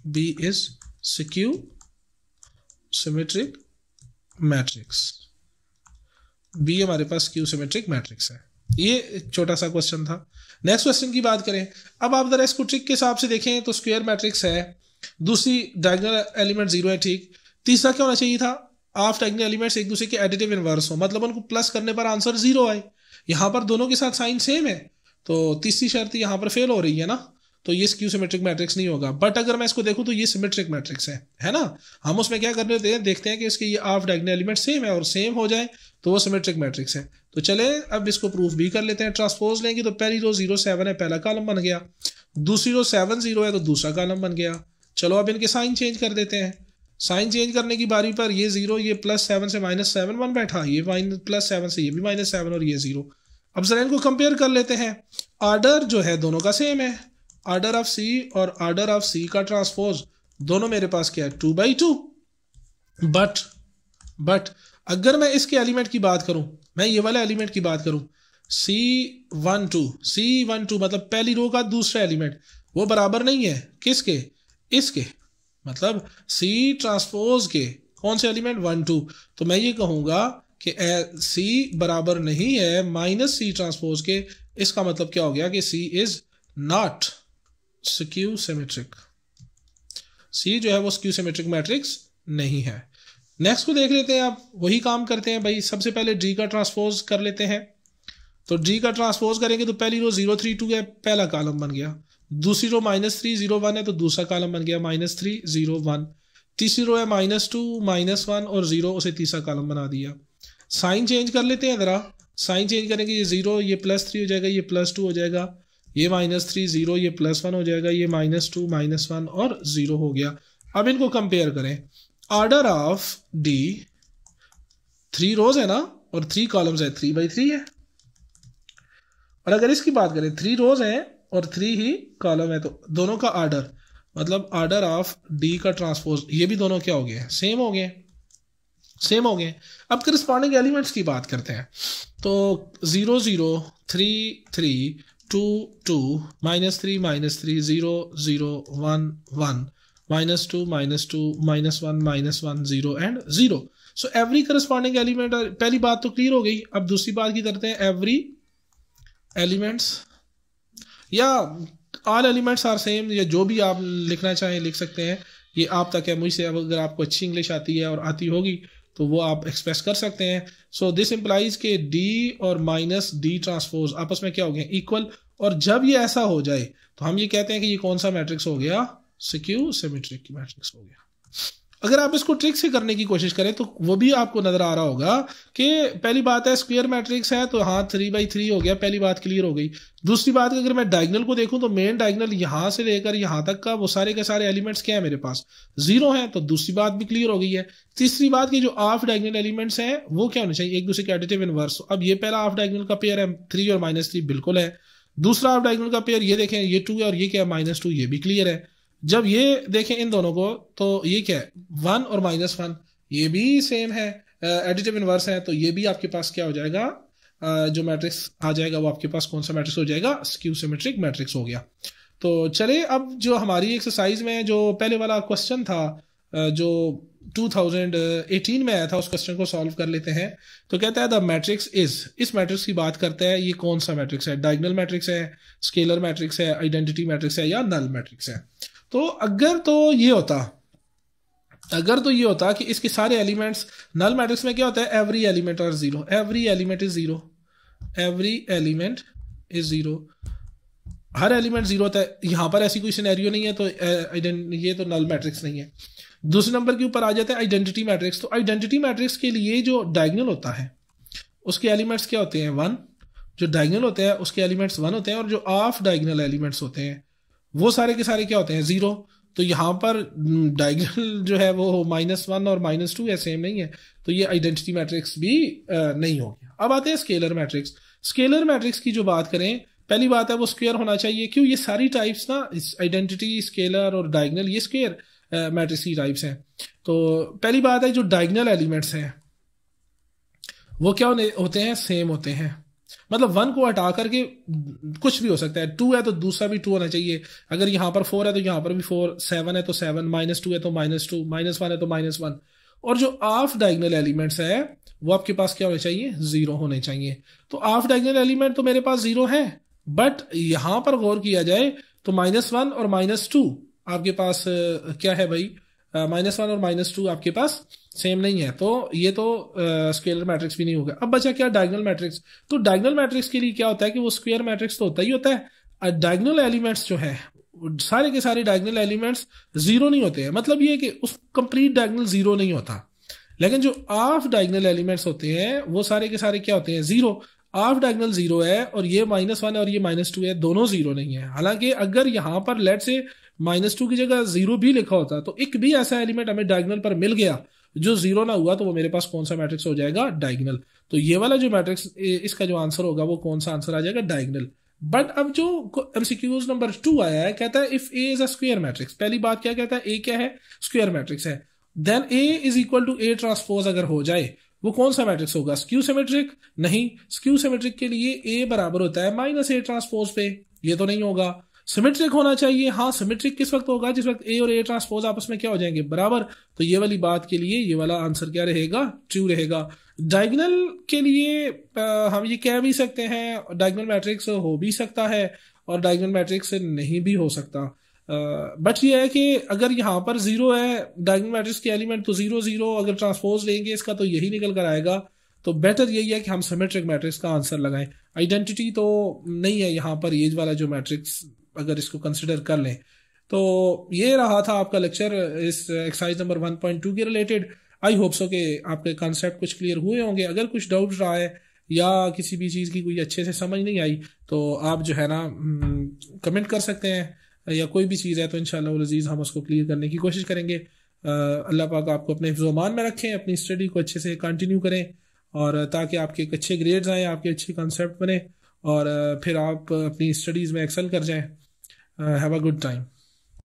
B is skew symmetric matrix। B हमारे पास skew symmetric matrix है। ये एक छोटा सा क्वेश्चन था। नेक्स्ट क्वेश्चन की बात करें। अब आप जरा इसको ट्रिक के हिसाब से देखें तो स्क्वायर मैट्रिक्स है, दूसरी डायगोनल एलिमेंट 0 है, ठीक। तीसरा क्या होना चाहिए था, ऑफ डायगोनल एलिमेंट्स एक दूसरे के एडिटिव इनवर्स हो, मतलब उनको प्लस करने पर आंसर 0 आए। यहाँ पर दोनों के साथ साइन सेम है तो तीसरी शर्त यहाँ पर फेल हो रही है ना, तो ये स्क्यू सिमेट्रिक मैट्रिक्स नहीं होगा। बट अगर मैं इसको देखूँ तो ये सिमेट्रिक मैट्रिक्स है ना। हम उसमें क्या कर लेते हैं, देखते हैं कि इसके ये ऑफ डायगोनल एलिमेंट सेम है और सेम हो जाए तो वो सिमेट्रिक मैट्रिक्स है। तो चले अब इसको प्रूफ भी कर लेते हैं। ट्रांसपोज लेंगे तो पहली रो 0 7 है, पहला कॉलम बन गया। दूसरी रो 7 0 है तो दूसरा कॉलम बन गया। चलो अब इनके साइन चेंज कर देते हैं। साइन चेंज करने की बारी पर ये 0, ये +7 से -7 1 बैठा, ये +7 से ये भी -7 और ये 0। अब जरा इनको कंपेयर कर लेते हैं। आर्डर जो है दोनों का सेम है, आर्डर ऑफ सी और आर्डर ऑफ सी का ट्रांसपोज दोनों मेरे पास क्या है 2/2। बट अगर मैं इसके एलिमेंट की बात करूं, मैं ये वाला एलिमेंट की बात करूं C12 मतलब पहली रो का दूसरा एलिमेंट, वो बराबर नहीं है किसके, इसके, मतलब C ट्रांसपोज के कौन से एलिमेंट 1 2। तो मैं ये कहूंगा कि C बराबर नहीं है -C ट्रांसपोज के। इसका मतलब क्या हो गया कि C is not skew symmetric. C जो है वो स्क्यू सिमेट्रिक मैट्रिक्स नहीं है। नेक्स्ट को देख लेते हैं। आप वही काम करते हैं भाई, सबसे पहले D का ट्रांसपोज कर लेते हैं। तो D का ट्रांसपोज करेंगे तो पहली रो 0 3 2 है, पहला कॉलम बन गया। दूसरी रो -3 0 1 है तो दूसरा कॉलम बन गया -3 0 1। तीसरी रो है -2 -1 और 0, उसे तीसरा कॉलम बना दिया। साइन चेंज कर लेते हैं जरा। साइन चेंज करेंगे, ये 0 ये +3 हो जाएगा, ये +2 हो जाएगा, ये -3 0 ये +1 हो जाएगा, ये -2 -1 और 0 हो गया। अब इनको कंपेयर करें। ऑर्डर ऑफ D 3 रोज है ना और 3 कॉलम्स है, 3/3 है। और अगर इसकी बात करें 3 रोज है और 3 ही कॉलम है, तो दोनों का ऑर्डर मतलब ऑर्डर ऑफ D का ट्रांसपोज, ये भी दोनों क्या हो गए, सेम हो गए, सेम हो गए। अब करस्पॉन्डिंग एलिमेंट्स की बात करते हैं। तो 0 0 3 3 2 2 -3 -3 0 0 1 1 -2 -2 -1 -1 0 and 0। So every corresponding element, पहली बात तो क्लियर हो गई। अब दूसरी बात की करते हैं, एवरी एलिमेंट्स या ऑल एलिमेंट्स आर सेम, या जो भी आप लिखना चाहें लिख सकते हैं। ये आप तक है, मुझसे अब अगर आपको अच्छी इंग्लिश आती है और आती होगी तो वो आप एक्सप्रेस कर सकते हैं। सो दिस इंप्लाइज के D और -D ट्रांसपोज आपस में क्या हो गए, इक्वल। और जब ये ऐसा हो जाए तो हम ये कहते हैं कि ये कौन सा मैट्रिक्स हो गया, स्क्यू सिमेट्रिक मैट्रिक्स हो गया। अगर आप इसको ट्रिक से करने की कोशिश करें तो वो भी आपको नजर आ रहा होगा कि पहली बात है स्क्वायर मैट्रिक्स है तो हाँ 3/3 हो गया, पहली बात क्लियर हो गई। दूसरी बात अगर मैं डायगोनल को देखूं तो मेन डायगोनल यहां से लेकर यहां तक का वो सारे के सारे एलिमेंट्स क्या है मेरे पास 0 है, तो दूसरी बात भी क्लियर हो गई है। तीसरी बात की जो ऑफ डायगोनल एलिमेंट्स हैं वो क्या होने चाहिए, एक दूसरे के एडिटिव इनवर्स। अब ये पहला ऑफ डायगोनल का पेयर है 3 और -3 बिल्कुल है। दूसरा ऑफ डायगोनल का पेयर ये देखें, ये 2 है और ये क्या है -2, ये भी क्लियर है। जब ये देखें इन दोनों को तो ये क्या है 1 और -1, ये भी सेम है, एडिटिव इनवर्स है। तो ये भी आपके पास क्या हो जाएगा, जो मैट्रिक्स आ जाएगा वो आपके पास कौन सा मैट्रिक्स हो जाएगा, स्क्यू सिमेट्रिक मैट्रिक्स हो गया। तो चले अब जो हमारी एक्सरसाइज में जो पहले वाला क्वेश्चन था जो 2018 में आया था, उस क्वेश्चन को सॉल्व कर लेते हैं। तो कहता है द मैट्रिक्स इज, इस मैट्रिक्स की बात करता है, ये कौन सा मैट्रिक्स है, डायगोनल मैट्रिक्स है, स्केलर मैट्रिक्स है, आइडेंटिटी मैट्रिक्स है या नल मैट्रिक्स है। तो अगर तो ये होता कि इसके सारे एलिमेंट्स, नल मैट्रिक्स में क्या होता है, every element are 0, every element is 0, every element is 0, हर एलिमेंट 0 होता है। यहां पर ऐसी कोई सिनेरियो नहीं है, तो ये तो नल मैट्रिक्स नहीं है। दूसरे नंबर के ऊपर आ जाता है आइडेंटिटी मैट्रिक्स। तो आइडेंटिटी मैट्रिक्स के लिए जो डायगोनल होता है उसके एलिमेंट्स क्या होते हैं 1, जो डायगोनल होते हैं उसके एलिमेंट्स 1 होते हैं, और जो ऑफ डायगोनल एलिमेंट्स होते हैं वो सारे के सारे क्या होते हैं 0। तो यहाँ पर डायगोनल जो है वो -1 और -2 है, सेम नहीं है, तो ये आइडेंटिटी मैट्रिक्स भी नहीं हो गया। अब आते हैं स्केलर मैट्रिक्स। स्केलर मैट्रिक्स की जो बात करें, पहली बात है वो स्क्वायर होना चाहिए। क्यों, ये सारी टाइप्स ना, आइडेंटिटी, स्केलर और डायगोनल, ये स्क्वायर मैट्रिक्स की टाइप्स हैं। तो पहली बात है जो डायगोनल एलिमेंट्स हैं वो क्या होते हैं, सेम होते हैं। मतलब 1 को हटा करके कुछ भी हो सकता है, 2 है तो दूसरा भी 2 होना चाहिए। अगर यहां पर 4 है तो यहां पर भी 4, 7 है तो 7, -2 है तो -2, -1 है तो -1। और जो ऑफ डायगोनल एलिमेंट्स है वो आपके पास क्या होने चाहिए, 0 होने चाहिए। तो ऑफ डायगोनल एलिमेंट तो मेरे पास 0 है, बट यहां पर गौर किया जाए तो -1 और -2 आपके पास क्या है भाई, -1 और -2 आपके पास सेम नहीं है, तो ये तो स्केलर मैट्रिक्स भी नहीं होगा। अब बचा क्या, डायगोनल मैट्रिक्स। तो डायगोनल मैट्रिक्स के लिए क्या होता है कि वो स्क्वायर मैट्रिक्स तो होता ही होता है। डायगोनल एलिमेंट्स जो है सारे के सारे डायगोनल एलिमेंट्स 0 नहीं होते हैं, मतलब ये कि उस कंप्लीट डायगोनल 0 नहीं होता। लेकिन जो ऑफ डायगोनल एलिमेंट्स होते हैं वो सारे के सारे क्या होते हैं 0। ऑफ डायगोनल जीरो है और ये -1 और ये -2 है, दोनों जीरो नहीं है। हालांकि अगर यहाँ पर लेट से -2 की जगह जीरो भी लिखा होता तो एक भी ऐसा एलिमेंट हमें डायगोनल पर मिल गया जो जीरो ना हुआ, तो वो मेरे पास कौन सा मैट्रिक्स हो जाएगा? डायगोनल। तो ये वाला जो मैट्रिक्स, इसका जो आंसर होगा वो कौन सा आंसर आ जाएगा? डायगोनल। बट अब जो एमसीक्यूज नंबर 2 आया है, कहता है if A is a square matrix. पहली बात क्या कहता है? ए क्या है? स्क्वायर मैट्रिक्स है। Then A is equal to A transpose अगर हो जाए, वो कौन सा मैट्रिक्स होगा? Skew symmetric? नहीं, स्क्यू सिमेट्रिक के लिए ए बराबर होता है -a ट्रांसपोज पे, ये तो नहीं होगा। सिमेट्रिक होना चाहिए, हाँ सिमेट्रिक किस वक्त होगा? जिस वक्त ए और ए ट्रांसपोज आपस में क्या हो जाएंगे? बराबर। तो ये वाली बात के लिए ये वाला आंसर क्या रहेगा? ट्रू रहेगा। डायगोनल के लिए हम ये कह भी सकते हैं डायगोनल मैट्रिक्स हो भी सकता है और डायगोनल मैट्रिक्स नहीं भी हो सकता। बट ये है कि अगर यहाँ पर जीरो है डायगोनल मैट्रिक्स के एलिमेंट, तो 0 0 अगर ट्रांसपोज लेंगे इसका तो यही निकल कर आएगा। तो बेटर यही है कि हम सिमेट्रिक मैट्रिक्स का आंसर लगाएं। आइडेंटिटी तो नहीं है यहाँ पर, ये वाला जो मैट्रिक्स अगर इसको कंसिडर कर लें। तो ये रहा था आपका लेक्चर इस एक्सरसाइज नंबर 1.2 के रिलेटेड। आई होप सो कि आपके कॉन्सेप्ट कुछ क्लियर हुए होंगे। अगर कुछ डाउट रहा है या किसी भी चीज़ की कोई अच्छे से समझ नहीं आई, तो आप जो है ना कमेंट कर सकते हैं, या कोई भी चीज़ है तो इंशाल्लाह अज़ीज़ हम उसको क्लियर करने की कोशिश करेंगे। अल्लाह पाक आपको अपने हिफ्ज़-ओ-मान में रखें, अपनी स्टडी को अच्छे से कंटिन्यू करें, और ताकि आपके एक अच्छे ग्रेड्स आएँ, आपके अच्छे कॉन्सेप्ट बने, और फिर आप अपनी स्टडीज़ में एक्सेल कर जाएँ। Have a good time.